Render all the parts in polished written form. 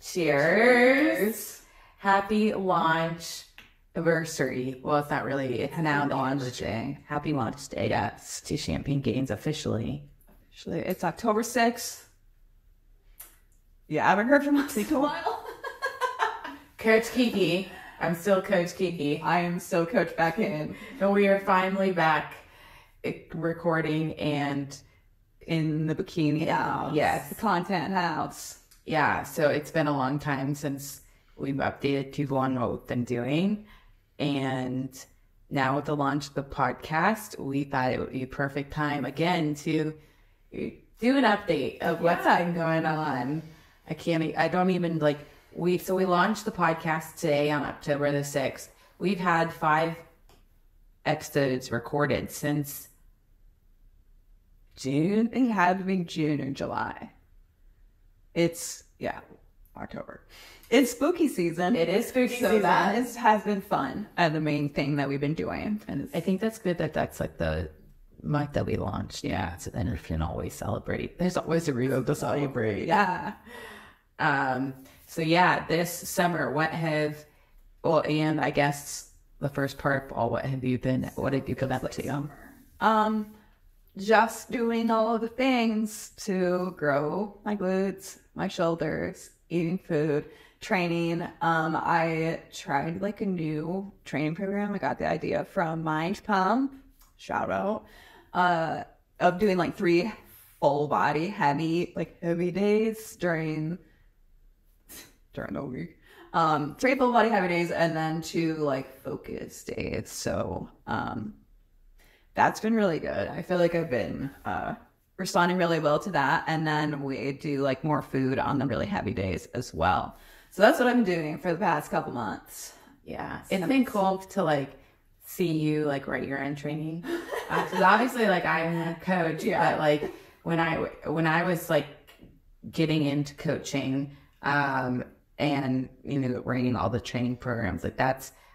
Cheers. Happy launch anniversary. Well, it's not really. It's now launch day. Happy launch day, yes, to Champaigne Gainz officially. It's October 6th. Yeah, I haven't heard from us in a while. Coach Kiki. I'm still Coach Kiki. I am still Coach back in. But we are finally back recording and in the bikini house. Yes. The content house. Yeah, so it's been a long time since we've updated people on what we've been doing. And now with the launch of the podcast, we thought it would be a perfect time again to do an update of what's been going on. We launched the podcast today on October the 6th. We've had 5 episodes recorded since June. It had to be June or July. It's, October. It's spooky season. It is spooky season. So that has been fun. And the main thing that we've been doing. And I think that's good that that's like the month that we launched. Yeah. So then we can always celebrate. There's always a reason to celebrate. Yeah. This summer, and I guess the first part of all, what have you been up to? Just doing all of the things to grow my glutes, my shoulders, eating food, training. I tried like a new training program. I got the idea from Mind Pump, shout out, of doing like 3 full body heavy days during the week. 3 full body heavy days and then 2 like focus days. So, that's been really good. I feel like I've been responding really well to that. And then we do like more food on the really heavy days as well. So that's what I've been doing for the past couple months. Yeah. It's been cool to like see you like write your own training. Because obviously like I'm a coach, but like when I was like getting into coaching and writing all the training programs,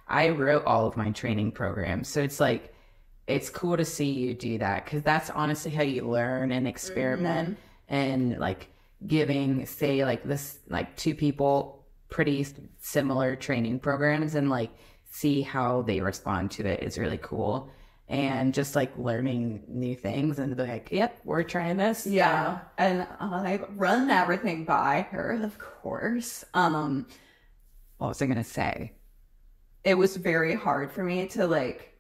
I wrote all of my training programs. So it's like, it's cool to see you do that because that's honestly how you learn and experiment and like giving, say, like this, like 2 people pretty similar training programs and like see how they respond to it is really cool. And just like learning new things and be like, yep, we're trying this. Yeah. And I run everything by her, of course. What was I going to say? It was very hard for me to like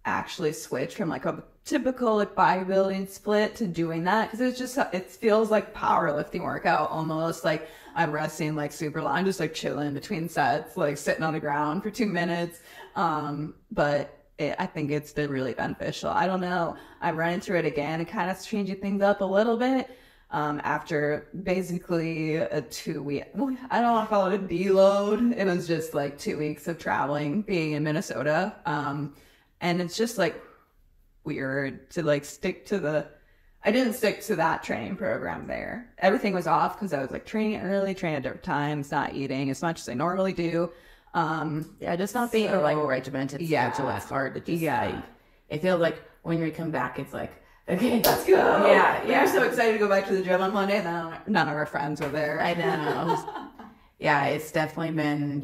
actually switch from like a typical like bodybuilding split to doing that because it feels like powerlifting workout almost. Like I'm resting like super long. I'm just like chilling between sets, like sitting on the ground for 2 minutes. But I think it's been really beneficial. I don't know. I run into it again and kind of changing things up a little bit after basically a 2-week, I don't want to call it a deload. It was just like 2 weeks of traveling, being in Minnesota. And it's just like weird to like I didn't stick to that training program there. Everything was off because I was like training early, training at different times, not eating as much as I normally do. Just not being like regimented schedule. It's hard to just it feels like when we come back, it's like, okay, let's go. Yeah. We were so excited to go back to the gym on Monday and then none of our friends were there. I know. It's definitely been,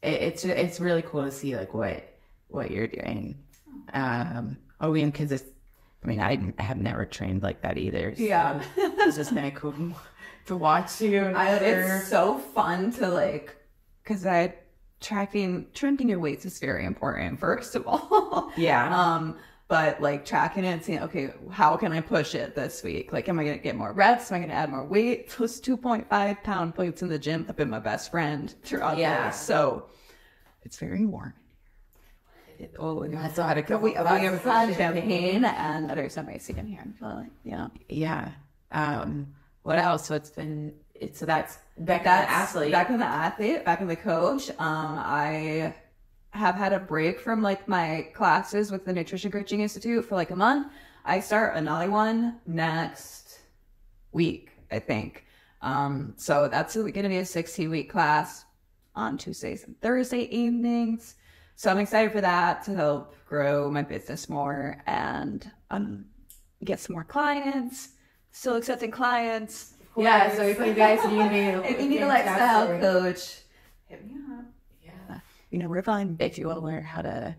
it's really cool to see like what you're doing. Because I have never trained like that either. So it's just kind of cool to watch you. It's so fun to like, because tracking your weights is very important, first of all. But like tracking it and seeing, okay, how can I push it this week? Like, am I going to get more reps? Am I going to add more weight? Those 2.5 pound plates in the gym have been my best friend throughout the day. So it's very warm. I still had a we have had champagne and there's some AC in here. What else? So that's back in the athlete, back in the coach. I have had a break from like my classes with the Nutrition Coaching Institute for like a month. I start another one next week, I think. So that's going to be a 16-week class on Tuesdays and Thursday evenings. So I'm excited for that to help grow my business more and get some more clients, still accepting clients, Yeah, so if you guys if you need a lifestyle coach, hit me up. Yeah. You know, we're fine. If you want to learn how to,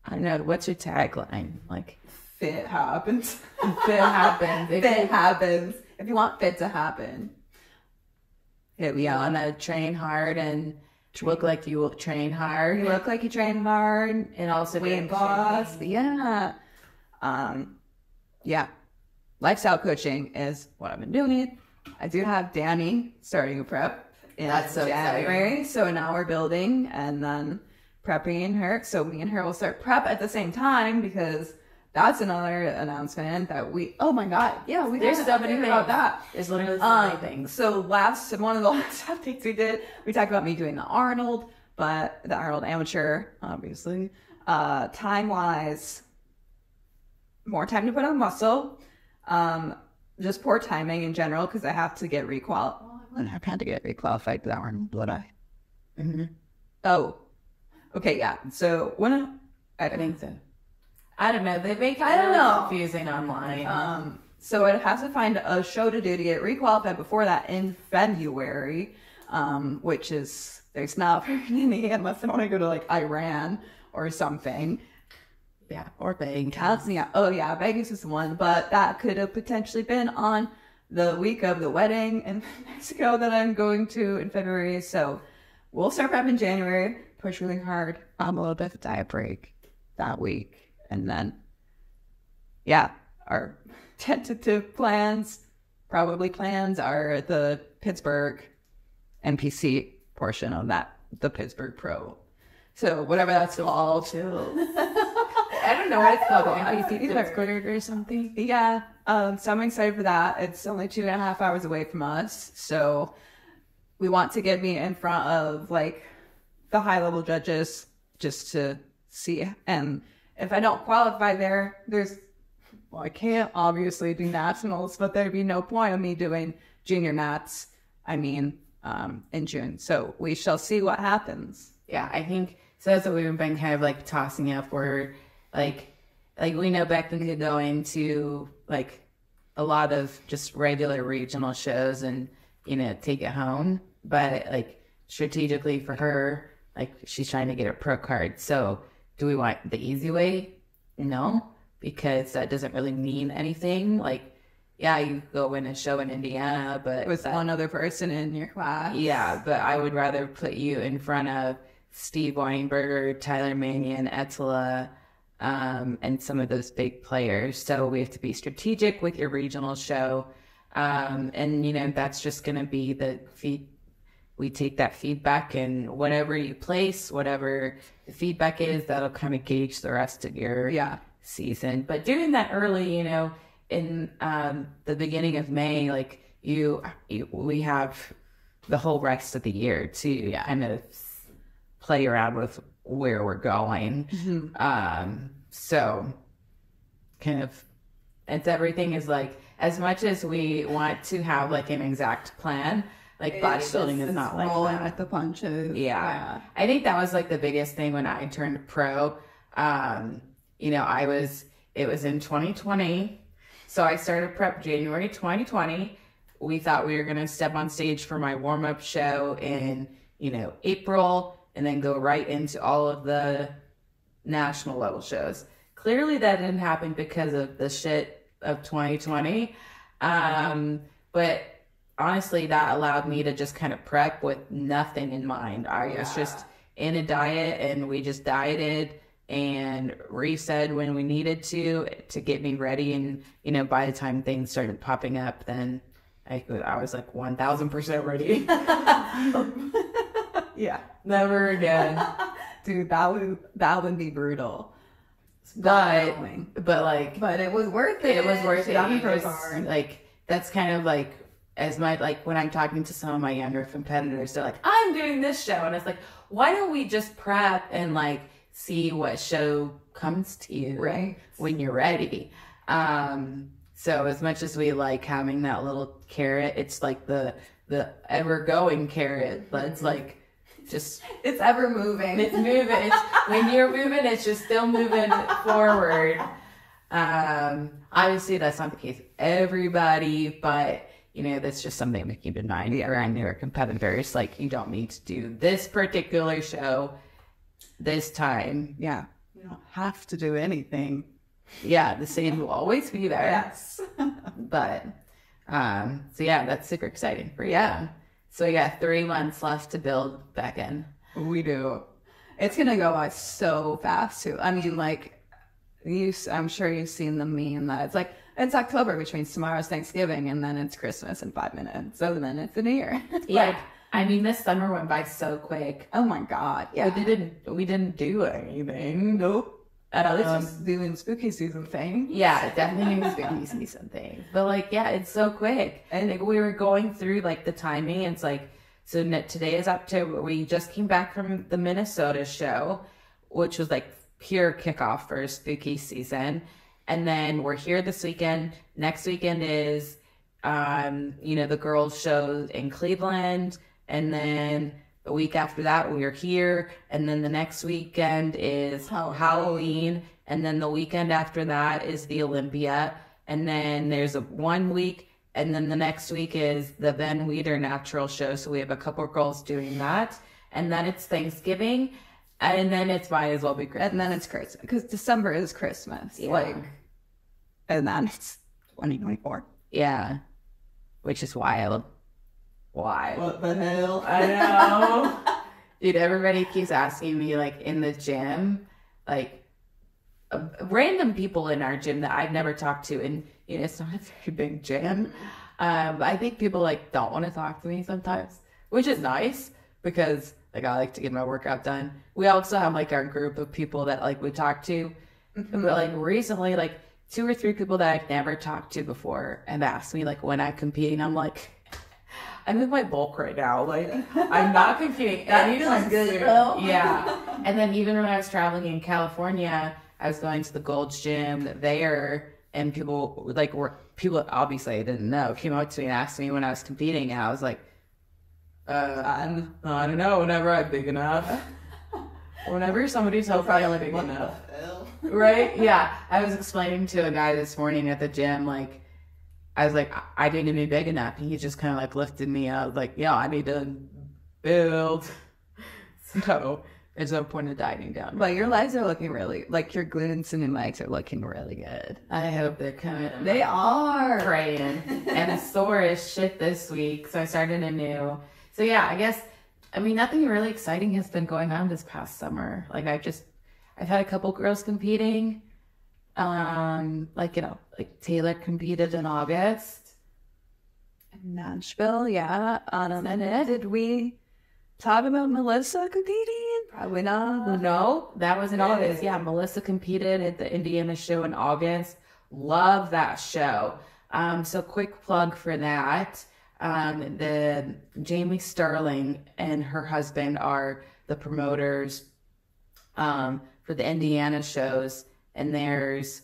I don't know, what's your tagline? Like, fit happens. fit happens. Fit happens. If you want fit to happen, hit me on to train hard and look like you will train hard. You look like you train hard. And also be a boss. Yeah. Yeah. Lifestyle coaching is what I've been doing. I do have Danny starting a prep in January. So now we're building and then prepping her. So me and her will start prep at the same time because that's another announcement that oh my God. Yeah, there's so many things about that. There's literally so many things. So one of the last updates we talked about me doing the Arnold, but the Arnold Amateur, obviously. Time-wise, more time to put on muscle. Just poor timing in general because I have to get requalified. I've had to get requalified for that one, would I? Mm-hmm. Oh, okay, yeah. So I think so. I don't know. They make it confusing online. So I'd have to find a show to do to get requalified before that in February, which is there's not very many unless I want to go to like Iran or something. Yeah, or Vegas. Yeah. Oh, yeah. Vegas is the one, but that could have potentially been on the week of the wedding in Mexico that I'm going to in February. So we'll start prep in January, push really hard. A little bit of diet break that week. And then, yeah, our tentative plans are the Pittsburgh NPC portion of that, the Pittsburgh Pro. So whatever that's called. I don't know what it's called. NPC or something. Yeah. So I'm excited for that. It's only 2.5 hours away from us. So we want to get me in front of like the high level judges just to see. And if I don't qualify I can't obviously do nationals, but there'd be no point of me doing junior nats, in June. So we shall see what happens. Yeah, I think, so that's what we've been kind of like tossing up where like we know Beckman could go into like a lot of just regular regional shows and, take it home. But like strategically for her, like she's trying to get a pro card. So do we want the easy way? No, because that doesn't really mean anything. Like, yeah, you go win a show in Indiana, but with one other person in your class. Yeah, but I would rather put you in front of Steve Weinberger, Tyler Mannion, Ettila, and some of those big players. So we have to be strategic with your regional show. And, that's just going to be we take that feedback and whatever you place, whatever the feedback is, that'll kind of gauge the rest of your season. But doing that early, in the beginning of May, like we have the whole rest of the year to kind of play around with where we're going. Mm-hmm. So kind of, everything is like, as much as we want to have like an exact plan, like bodybuilding is not like that. At the punches. Yeah. I think that was like the biggest thing when I turned pro. It was in 2020. So I started prep January 2020. We thought we were going to step on stage for my warm-up show in, April, and then go right into all of the national level shows. Clearly that didn't happen because of the shit of 2020. But honestly, that allowed me to just kind of prep with nothing in mind. I was just in a diet, and we just dieted and reset when we needed to get me ready. And, by the time things started popping up, then I was like 1000% ready. Yeah. Never again. Dude, that would be brutal. But it was worth it. It was worth it. It was, like, that's kind of like, when I'm talking to some of my younger competitors, they're like, I'm doing this show. And it's like, why don't we just prep and like see what show comes to you when you're ready? So as much as we like having that little carrot, it's like the ever going carrot, but it's like, it's ever moving. It's moving. When you're moving, it's just still moving forward. Obviously that's not the case with everybody, but you know, that's just something to keep in mind around your competitors. Like, you don't need to do this particular show this time. Yeah. You don't have to do anything. Yeah, the same will always be there. Yes. But, so yeah, that's super exciting for you. So we got 3 months left to build back in. We do. It's going to go by so fast, too. I mean, like, I'm sure you've seen the meme that it's like, it's October, which means tomorrow's Thanksgiving, and then it's Christmas in 5 minutes. So then it's a new year. Yeah. Like, I mean, this summer went by so quick. oh my God. Yeah. We didn't do anything. Nope. I was just doing spooky season thing. Yeah, definitely spooky season thing. But like, yeah, it's so quick. And like, we were going through like the timing. It's like, so today is October. We just came back from the Minnesota show, which was like pure kickoff for spooky season. And then we're here this weekend. Next weekend is, you know, the girls' show in Cleveland. And then the week after that, we are here. And then the next weekend is Halloween. And then the weekend after that is the Olympia. And then there's a 1 week. And then the next week is the Van Weeder Natural Show. So we have a couple of girls doing that. And then it's Thanksgiving. And then it's might as well be Christmas. And then it's Christmas. Because December is Christmas. Yeah. Like, and then it's 2024. Yeah. Which is wild. Why? What the hell? I know. Dude, everybody keeps asking me, like, in the gym, like, random people in our gym that I've never talked to, and, you know, it's not a very big gym. But I think people, like, don't want to talk to me sometimes, which is nice, because, like, I like to get my workout done. We also have, like, our group of people that, like, we talk to. But, like, recently, like, 2 or 3 people that I've never talked to before have asked me, like, when I compete, and I'm like, I'm in my bulk right now. Like, I'm not competing. I need to good. Yeah. And then even when I was traveling in California, I was going to the Gold's Gym there, and people obviously I didn't know came up to me and asked me when I was competing, and I was like, I don't know. Whenever I'm big enough. Whenever somebody tells me I'm big enough. Right? Yeah. I was explaining to a guy this morning at the gym, like, I was like, I need to be big enough. And he just kind of like lifted me up, like, yeah, I need to build. So there's no point in dieting down. But your legs are looking really, like your glutes and your legs are looking really good. I hope they're coming. They are. Praying. And it's sore as shit this week. So I started anew. So yeah, I guess, I mean, nothing really exciting has been going on this past summer. Like I've had a couple girls competing. Like, you know, like Taylor competed in August. Nashville, yeah. And did we talk about Melissa competing? Probably not. No, that was in August. Yeah, Melissa competed at the Indiana show in August. Love that show. So quick plug for that. The Jamie Sterling and her husband are the promoters for the Indiana shows. And there's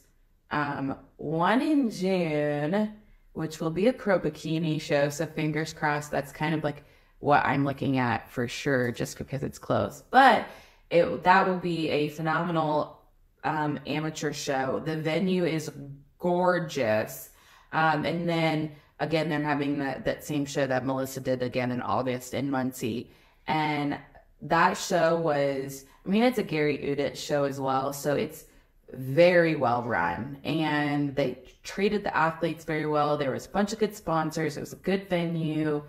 one in June, which will be a pro bikini show. So fingers crossed, that's kind of like what I'm looking at for sure, just because it's close. But that will be a phenomenal amateur show. The venue is gorgeous. And then, again, they're having that same show that Melissa did again in August in Muncie. And that show was, I mean, it's a Gary Udit show as well. So it's very well run, and they treated the athletes very well. There was a bunch of good sponsors. It was a good venue.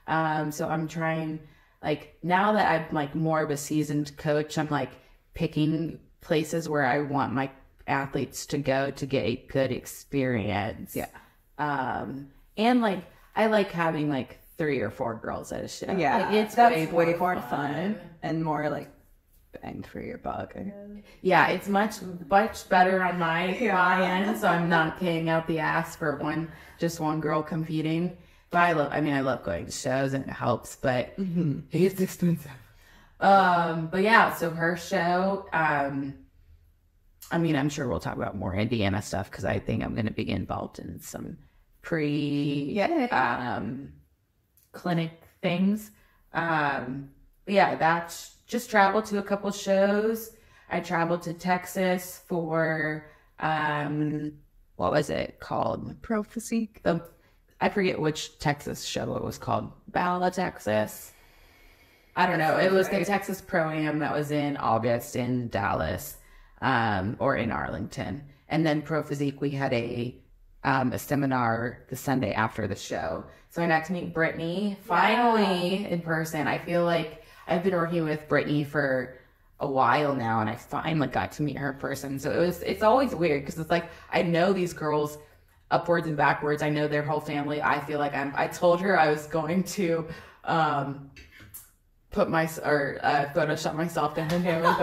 So I'm trying, like, now that I'm like more of a seasoned coach, I'm like picking places where I want my athletes to go to get a good experience. Yeah. And like, I like having like 3 or 4 girls at a show. Yeah. Like, it's way more fun and more like bang for your buck. Yeah, it's much better on my end, so I'm not paying out the ass for just one girl competing. But I love going to shows, and it helps, but it's expensive. But yeah, so her show, I mean, I'm sure we'll talk about more Indiana stuff, because I think I'm going to be involved in some clinic things. Yeah, that's just traveled to a couple shows. I traveled to Texas for, what was it called? Pro Physique. I forget which Texas show it was called. Bala, Texas. I don't know. It was the Texas Pro-Am that was in August in Dallas, or in Arlington. And then Pro Physique, we had a seminar the Sunday after the show. So I got to meet Brittany finally in person. I feel like I've been working with Brittany for a while now, and I finally got to meet her in person. So it's always weird because it's like I know these girls upwards and backwards. I know their whole family. I feel like I told her I was going to Photoshop myself in her family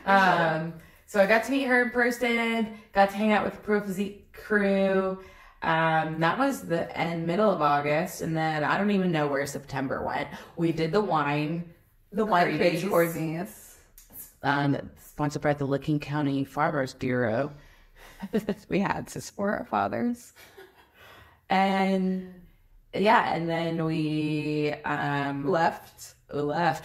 photos. So I got to meet her in person, got to hang out with the Pro Physique crew. That was the middle of August, and then I don't even know where September went. We did the wine page courses. Sponsored by the Licking County Farmers Bureau. We had to support our fathers. And then we left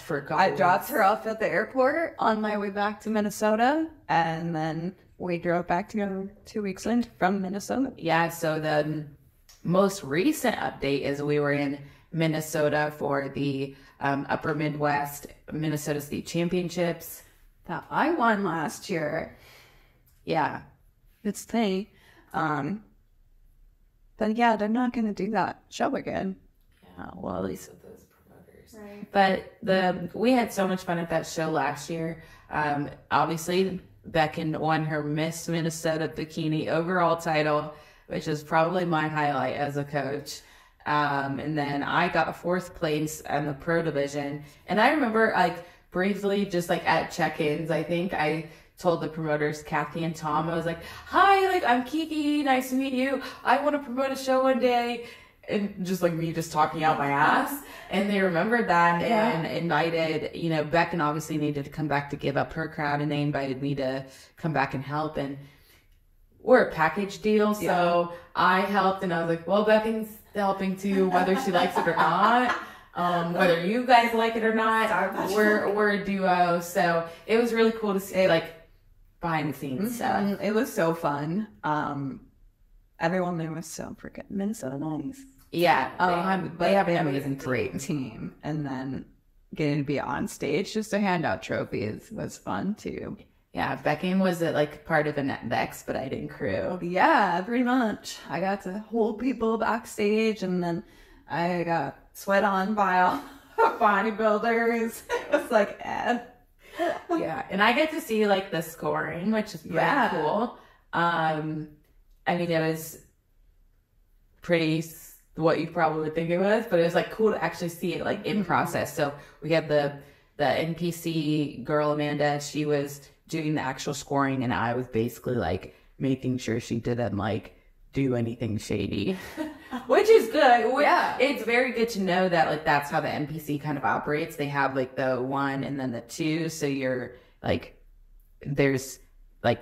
for a couple I dropped her off at the airport on my way back to Minnesota, and then we drove back together 2 weeks in from Minnesota. Yeah, so the most recent update is we were in Minnesota for the Upper Midwest Minnesota State Championships That I won last year. Yeah. It's they. But yeah, they're not going to do that show again. Yeah, well, at least with those promoters. Right. But we had so much fun at that show last year. Obviously, Becken won her Miss Minnesota Bikini overall title, which is probably my highlight as a coach. And then I got 4th place in the pro division. And I remember, like, briefly, just like at check-ins, I think I told the promoters, Kathy and Tom, I was like, hi, like, I'm Kiki, nice to meet you. I want to promote a show one day. And just like me just talking out my ass. And they remembered that and invited, Becken obviously needed to come back to give up her crowd, and they invited me to come back and help. And we're a package deal, so I helped, and I was like, well, Becken's helping too, whether she likes it or not. Whether you guys like it or not, we're a duo. So it was really cool to see, like, behind the scenes stuff. It was so fun. Everyone there was so freaking Minnesota nice. Yeah, they have an amazing great team. And then getting to be on stage just to hand out trophies was fun too. Yeah, Becken was like part of the expediting crew. Yeah, pretty much. I got to hold people backstage, and then I got sweat on by all bodybuilders. It was like, Yeah, and I get to see like the scoring, which is pretty cool. I mean, it was pretty what you probably would think it was, but it was like cool to actually see it like in process. So we had the NPC girl, Amanda, she was doing the actual scoring, and I was basically like making sure she didn't like do anything shady, which is good. Yeah, it's very good to know that like that's how the NPC kind of operates. They have like the 1 and then the 2, so you're like, there's like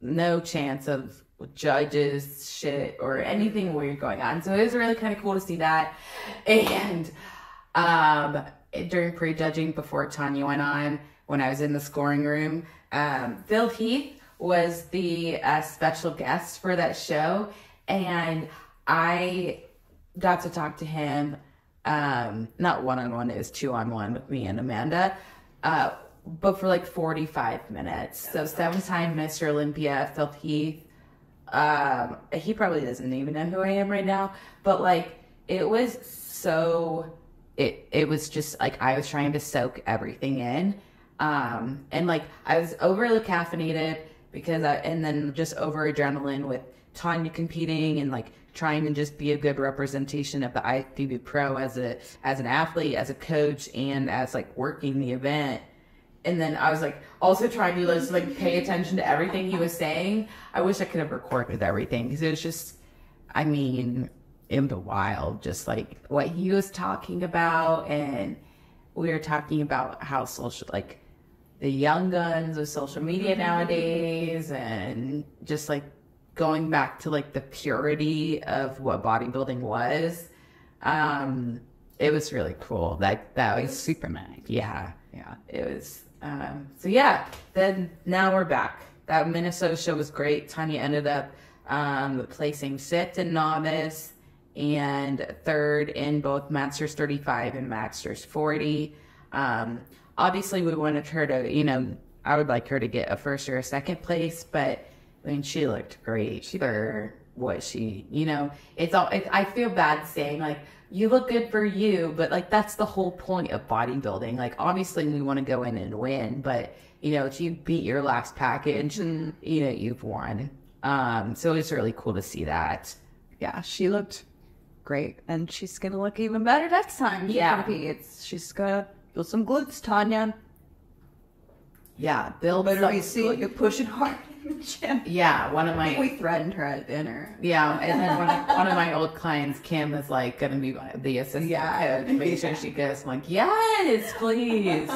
no chance of judges shit or anything weird going on. So it was really kind of cool to see that. And during pre-judging, before Tanya went on, when I was in the scoring room, Phil Heath was the special guest for that show, and I got to talk to him, not one-on-one, it was 2-on-1 with me and Amanda, but for like 45 minutes. So 7-time Mr. Olympia, Phil Heath, he probably doesn't even know who I am right now, but like, it was so, it was just like, I was trying to soak everything in. And like, I was overly caffeinated because and then just over adrenaline with Tanya competing and like trying to just be a good representation of the IFBB Pro as an athlete, as a coach, and as like working the event. And then I was like also trying to just like pay attention to everything he was saying. I wish I could have recorded everything because it was just, I mean, in the wild, just like what he was talking about. And we were talking about how social, like the young guns of social media nowadays, and just like going back to like the purity of what bodybuilding was. It was really cool. That was super nice. Yeah, it was. So yeah, then now we're back. That Minnesota show was great. Tanya ended up placing 6th in novice, and third in both Masters 35 and Masters 40. Obviously, we wanted her to, you know, I would like her to get a first or a second place, but I mean, she looked great for what she, you know, I feel bad saying, like, you look good for you, but, like, that's the whole point of bodybuilding. Like, obviously, we want to go in and win, but, you know, if you beat your last package, you know, you've won. So it's really cool to see that. Yeah, she looked great, and she's gonna look even better next time. Yeah. She's gonna build some glutes, Tanya. Yeah, build Better some be seeing you pushing hard in the gym. Yeah, one of my... We threatened her at dinner. Yeah, and then one of my old clients, Kim, is like going to be the assistant coach. Make sure she goes. I'm like, yes, please.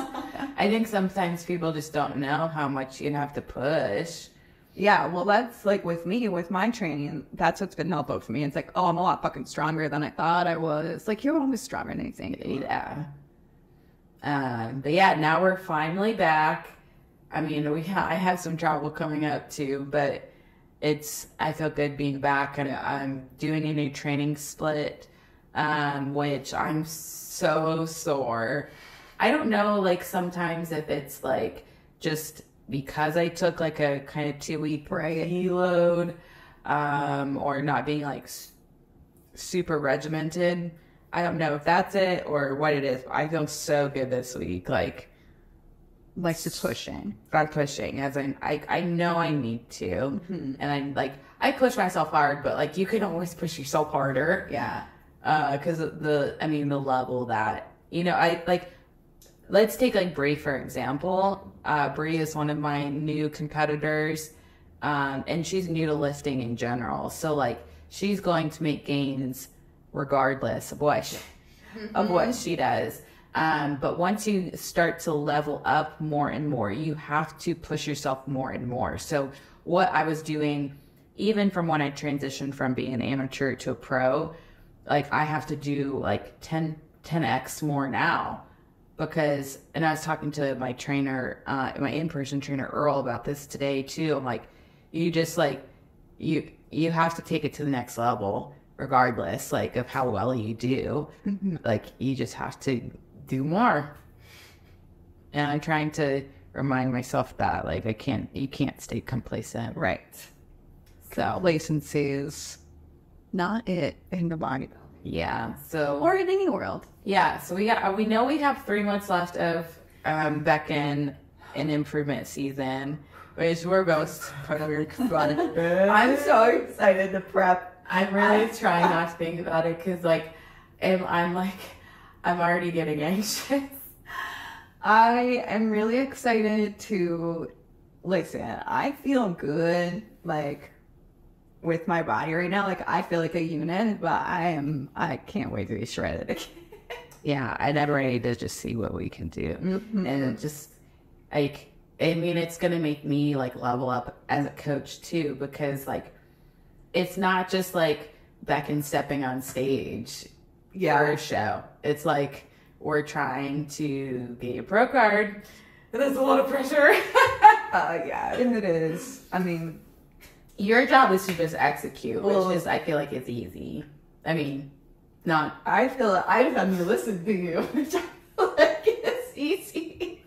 I think sometimes people just don't know how much you have to push. Yeah, well, that's like with me, with my training, that's what's been helpful for me. It's like, oh, I'm a lot fucking stronger than I thought I was. Like, you're always stronger than anything. Yeah. But yeah, now we're finally back. I mean, I have some travel coming up too, but I feel good being back, and I'm doing a new training split, which I'm so sore. I don't know, like, sometimes if it's like just because I took like a kind of 2-week deload, or not being like super regimented. I don't know if that's it or what it is. I feel so good this week, like just pushing. I'm pushing, as in, I know I need to, and I'm like, I push myself hard, but like, you can always push yourself harder. Yeah. Because the level that, you know, let's take like Bree, for example. Bree is one of my new competitors, and she's new to lifting in general. So like, she's going to make gains regardless of what she does. But once you start to level up more and more, you have to push yourself more and more. So what I was doing, even from when I transitioned from being an amateur to a pro, like, I have to do like 10x more now, because, and I was talking to my trainer, my in-person trainer, Earl, about this today too. I'm like, you just like, you have to take it to the next level regardless, like, of how well you do. Like, you just have to do more. And I'm trying to remind myself that, like, you can't stay complacent. Right. So Complacency is not it in the body. yeah, so Or in any world. yeah, so we know we have 3 months left of Beckon and improvement season, which we're both I'm so excited to prep. I'm really trying not to think about it, because like I'm already getting anxious. I am really excited to listen. I feel good, like, with my body right now. Like, I feel like a unit, but I can't wait to be shredded. Yeah, and I'm ready to just see what we can do. And it just, like, I mean, it's gonna make me like level up as a coach too, because like, it's not just like Beckon stepping on stage for a show. It's like, we're trying to get a pro card. That's a lot of pressure. Yeah, and it is. I mean, your job is to just execute, which is, I feel like, it's easy. I mean, not. I feel like I just have to listen to you, which I feel like it's easy.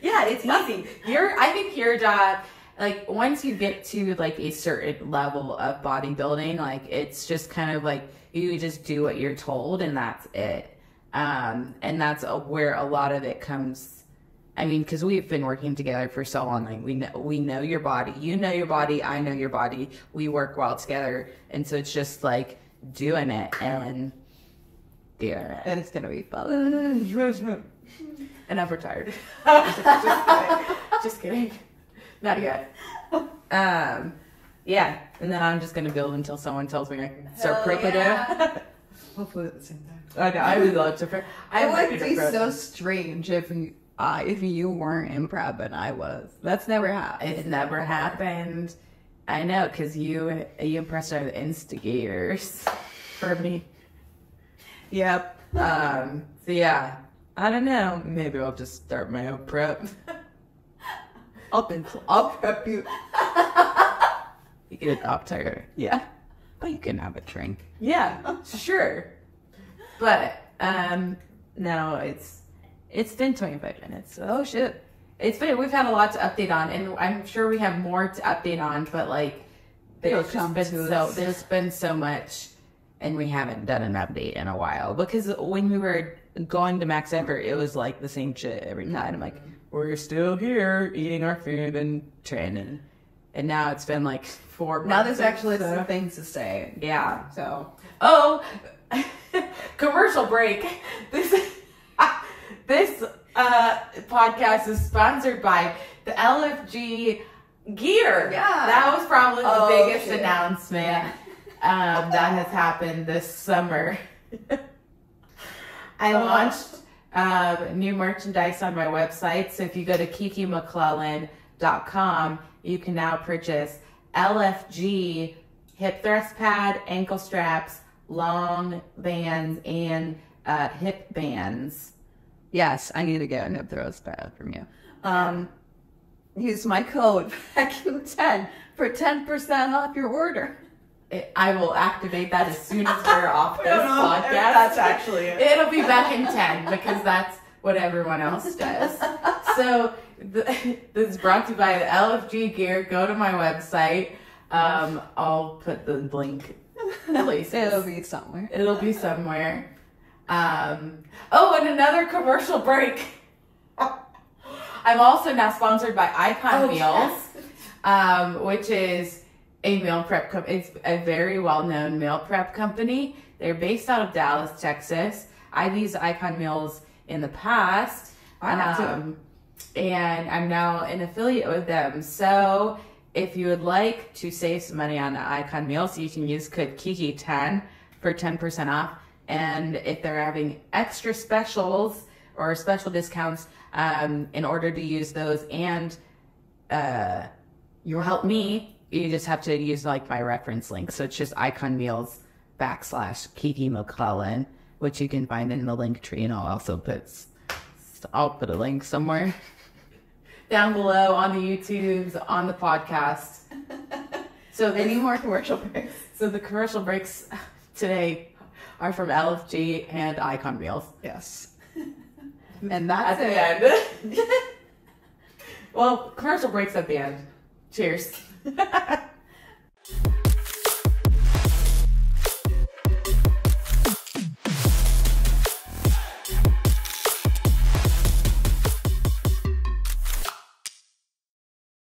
Yeah, it's easy. I think your job, like, once you get to like a certain level of bodybuilding, like, it's just kind of like, you just do what you're told, and that's it. And that's where a lot of it comes. I mean, because we've been working together for so long, like, we know your body, you know your body, I know your body, we work well together, and so it's just like doing it and doing it. And it's gonna be fun. And I'm retired. Just kidding. Not yet. Yeah, and then I'm just gonna build until someone tells me I can start pro. Hopefully at the same time. I know, I would love to. It would be so strange if you weren't in prep and I was. That's never happened. It's never happened. I know, because you impressed our instigators for me. Yep. So yeah, I don't know. Maybe I'll just start my own prep. I'll prep you. You get adopt her. Yeah. but you can have a drink. Yeah, Sure. But no, it's been 25 minutes. Oh shit. We've had a lot to update on, and I'm sure we have more to update on, but like there's been so much, and we haven't done an update in a while, because when we were going to Max Ever, it was like the same shit every time. I'm like, we're still here eating our food and training, and now it's been like 4 months. now there's actually some things to say. Yeah. So Oh, commercial break. This podcast is sponsored by the LFG gear. Yeah. That was probably the biggest shit. announcement that has happened this summer. I launched new merchandise on my website. So if you go to kikimcclellan.com, you can now purchase LFG hip thrust pad, ankle straps, long bands, and hip bands. yes, I need to get a hip thrust pad from you. Use my code VACUUM10 for 10% off your order. I will activate that as soon as we're off this podcast. That's actually it. It'll be back in 10 because that's what everyone else does. So this is brought to you by the LFG gear. Go to my website. I'll put the link places. It'll be somewhere. It'll be somewhere. And another commercial break. I'm also now sponsored by Icon Meals, which is a meal prep company. It's a very well-known meal prep company. They're based out of Dallas, Texas. I've used Icon Meals in the past. I have too. And I'm now an affiliate with them. So if you would like to save some money on Icon Meals, you can use code KIKI10 for 10% off. And if they're having extra specials or special discounts, in order to use those and you'll help me, you just have to use like my reference link. So it's just Icon Meals /Kiki McClellan, which you can find in the link tree, and I'll put a link somewhere down below on the YouTubes, on the podcast. So Any more commercial breaks? So the commercial breaks today are from LFG and Icon Meals. Yes. And that's At the end. Well, commercial breaks at the end. Cheers.